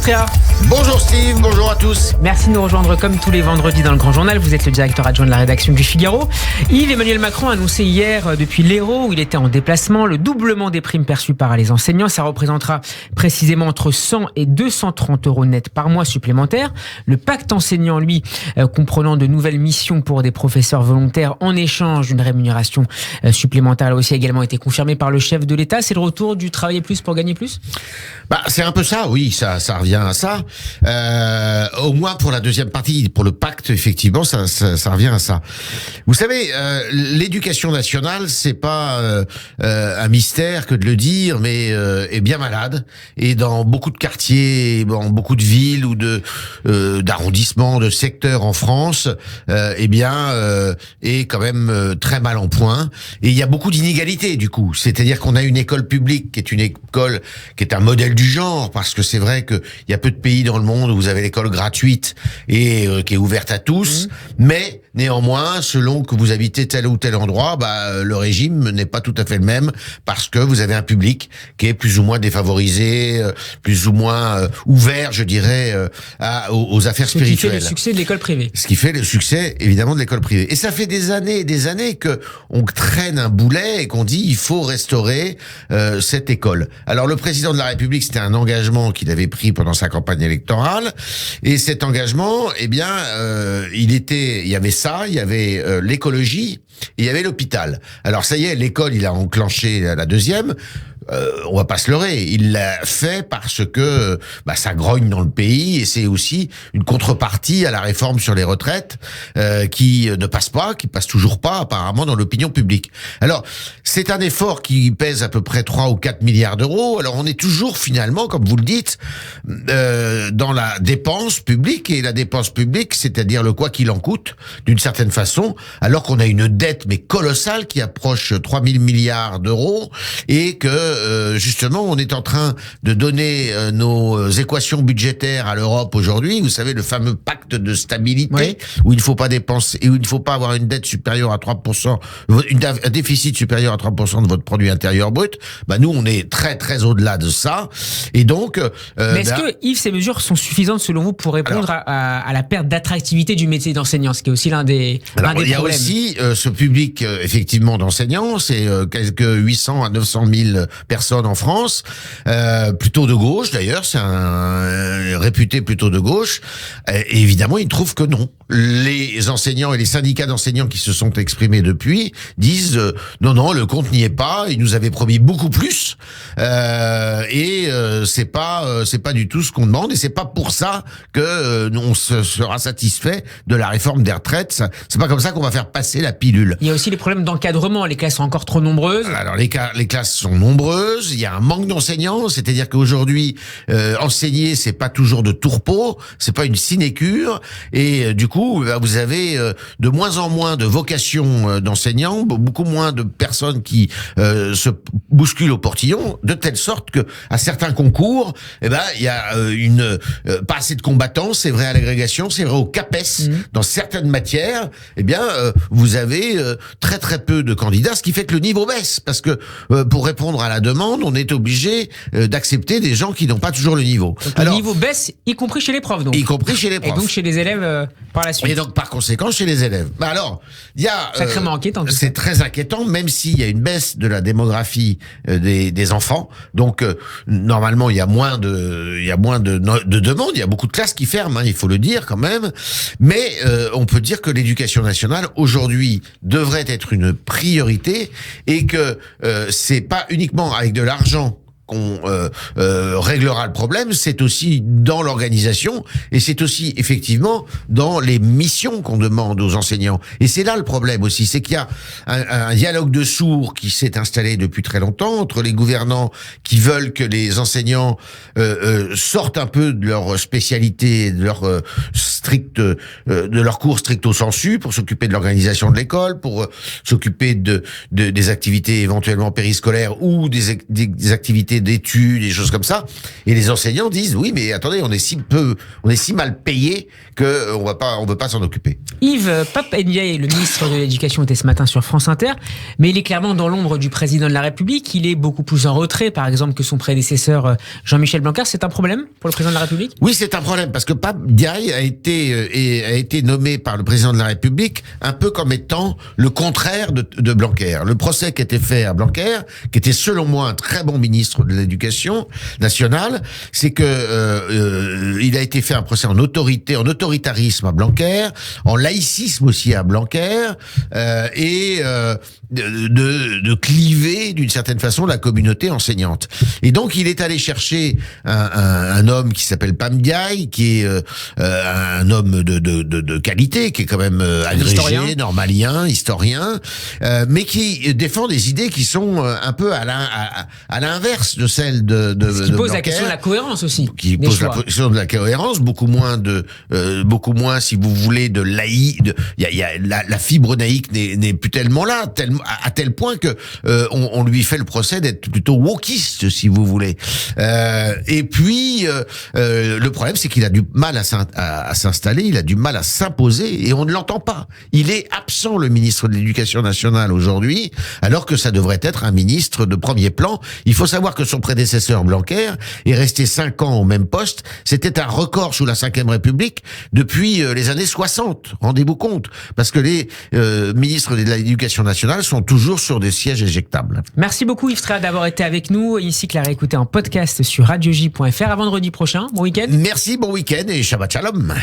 Stréa. Bonjour Steve, bonjour à tous. Merci de nous rejoindre comme tous les vendredis dans le Grand Journal. Vous êtes le directeur adjoint de la rédaction du Figaro. Yves-Emmanuel Macron a annoncé hier depuis l'Hérault où il était en déplacement le doublement des primes perçues par les enseignants. Ça représentera précisément entre 100 et 230 euros net par mois supplémentaires. Le pacte enseignant, lui, comprenant de nouvelles missions pour des professeurs volontaires en échange d'une rémunération supplémentaire, a aussi également été confirmé par le chef de l'État. C'est le retour du travailler plus pour gagner plus ? C'est un peu ça, oui, ça revient à ça. Au moins pour la deuxième partie, pour le pacte, effectivement, ça revient à ça. Vous savez, l'éducation nationale, c'est pas un mystère que de le dire, mais est bien malade. Et dans beaucoup de quartiers, dans beaucoup de villes ou d'arrondissements, de secteurs en France, est quand même très mal en point. Et il y a beaucoup d'inégalités, du coup. C'est-à-dire qu'on a une école publique qui est une école qui est un modèle du genre, parce que c'est vrai qu'il y a peu de pays dans le monde où vous avez l'école gratuite et qui est ouverte à tous, mais néanmoins, selon que vous habitez tel ou tel endroit, le régime n'est pas tout à fait le même, parce que vous avez un public qui est plus ou moins défavorisé, plus ou moins ouvert, je dirais, aux affaires spirituelles. Ce qui fait le succès de l'école privée. Ce qui fait le succès, évidemment, de l'école privée. Et ça fait des années et des années que on traîne un boulet et qu'on dit il faut restaurer cette école. Alors le président de la République, c'était un engagement qu'il avait pris pendant sa campagne électorale, et cet engagement, il y avait ça, il y avait l'écologie, et il y avait l'hôpital. Alors ça y est, l'école, il a enclenché la deuxième. On va pas se leurrer, il l'a fait parce que ça grogne dans le pays, et c'est aussi une contrepartie à la réforme sur les retraites qui ne passe toujours pas apparemment dans l'opinion publique. Alors c'est un effort qui pèse à peu près 3 ou 4 milliards d'euros. Alors on est toujours finalement, comme vous le dites, dans la dépense publique, et la dépense publique, c'est-à-dire le quoi qu'il en coûte d'une certaine façon, alors qu'on a une dette mais colossale qui approche 3 000 milliards d'euros, et que justement, on est en train de donner nos équations budgétaires à l'Europe aujourd'hui. Vous savez, le fameux pacte de stabilité, oui, où il ne faut pas dépenser, et où il ne faut pas avoir une dette supérieure à 3%, un déficit supérieur à 3% de votre produit intérieur brut. Nous, on est très, très au-delà de ça. Et donc... Mais est-ce que, Yves, ces mesures sont suffisantes, selon vous, pour répondre à la perte d'attractivité du métier d'enseignant, ce qui est aussi l'un des problèmes. Il y a aussi ce public, effectivement, d'enseignants. C'est quelques 800 à 900 000 personnes en France, plutôt de gauche d'ailleurs, c'est un réputé plutôt de gauche, et évidemment ils trouvent que non. Les enseignants et les syndicats d'enseignants qui se sont exprimés depuis disent non, le compte n'y est pas, ils nous avaient promis beaucoup plus, c'est pas du tout ce qu'on demande, et c'est pas pour ça que on sera satisfait de la réforme des retraites. C'est pas comme ça qu'on va faire passer la pilule. Il y a aussi les problèmes d'encadrement, les classes sont encore trop nombreuses. Alors les classes sont nombreuses, il y a un manque d'enseignants, c'est-à-dire qu'aujourd'hui enseigner, c'est pas toujours de tourpeau, c'est pas une sinécure, et du coup vous avez de moins en moins de vocations d'enseignants, beaucoup moins de personnes qui se bousculent au portillon, de telle sorte que à certains concours, il y a pas assez de combattants, c'est vrai à l'agrégation, c'est vrai au CAPES, dans certaines matières, vous avez très très peu de candidats, ce qui fait que le niveau baisse, parce que pour répondre à la demande, on est obligé d'accepter des gens qui n'ont pas toujours le niveau. Donc, le niveau baisse, y compris chez les profs, donc. Y compris chez les profs. Et donc chez les élèves par la suite. Et donc par conséquent chez les élèves. Alors, il y a sacrément inquiétant. C'est très inquiétant, même s'il y a une baisse de la démographie des enfants. Donc normalement il y a moins de demandes. Il y a beaucoup de classes qui ferment, il faut le dire quand même. Mais on peut dire que l'éducation nationale aujourd'hui devrait être une priorité, et que c'est pas uniquement avec de l'argent qu'on réglera le problème, c'est aussi dans l'organisation, et c'est aussi effectivement dans les missions qu'on demande aux enseignants. Et c'est là le problème aussi, c'est qu'il y a un dialogue de sourds qui s'est installé depuis très longtemps entre les gouvernants qui veulent que les enseignants sortent un peu de leur spécialité, de leur de leurs cours stricto sensu, pour s'occuper de l'organisation de l'école, pour s'occuper des activités éventuellement périscolaires ou des activités d'études, des choses comme ça. Et les enseignants disent oui, mais attendez, on est si mal payés que on veut pas s'en occuper. Yves, Pape Ndiaye, le ministre de l'Éducation, était ce matin sur France Inter, mais il est clairement dans l'ombre du président de la République. Il est beaucoup plus en retrait, par exemple, que son prédécesseur Jean-Michel Blanquer. C'est un problème pour le président de la République ? Oui, c'est un problème, parce que Pape Ndiaye a été nommé par le président de la République un peu comme étant le contraire de Blanquer. Le procès qui était fait à Blanquer, qui était selon moi un très bon ministre de l'Éducation nationale, c'est que il a été fait un procès en autoritarisme à Blanquer, en laïcisme aussi à Blanquer, et de cliver d'une certaine façon la communauté enseignante. Et donc il est allé chercher un homme qui s'appelle Pape Ndiaye, qui est un homme de qualité, qui est quand même agrégé, normalien, historien, mais qui défend des idées qui sont un peu à l'inverse de celles de Ce qui pose Blanquer, la question de la cohérence aussi. Qui pose la question de la cohérence, beaucoup moins, si vous voulez, de laïque. La fibre naïque n'est plus tellement là, à tel point que on lui fait le procès d'être plutôt wokiste, si vous voulez. Et puis le problème, c'est qu'il a du mal à s'installer, il a du mal à s'imposer, et on ne l'entend pas. Il est absent, le ministre de l'Éducation nationale aujourd'hui, alors que ça devrait être un ministre de premier plan. Il faut savoir que son prédécesseur Blanquer est resté 5 ans au même poste. C'était un record sous la Ve République depuis les années 60. Rendez-vous compte, parce que les ministres de l'Éducation nationale sont toujours sur des sièges éjectables. Merci beaucoup Yves Tréhard d'avoir été avec nous. Ici, Claire, écoutez en podcast sur radioj.fr. À vendredi prochain. Bon week-end. Merci, bon week-end et Shabbat Shalom.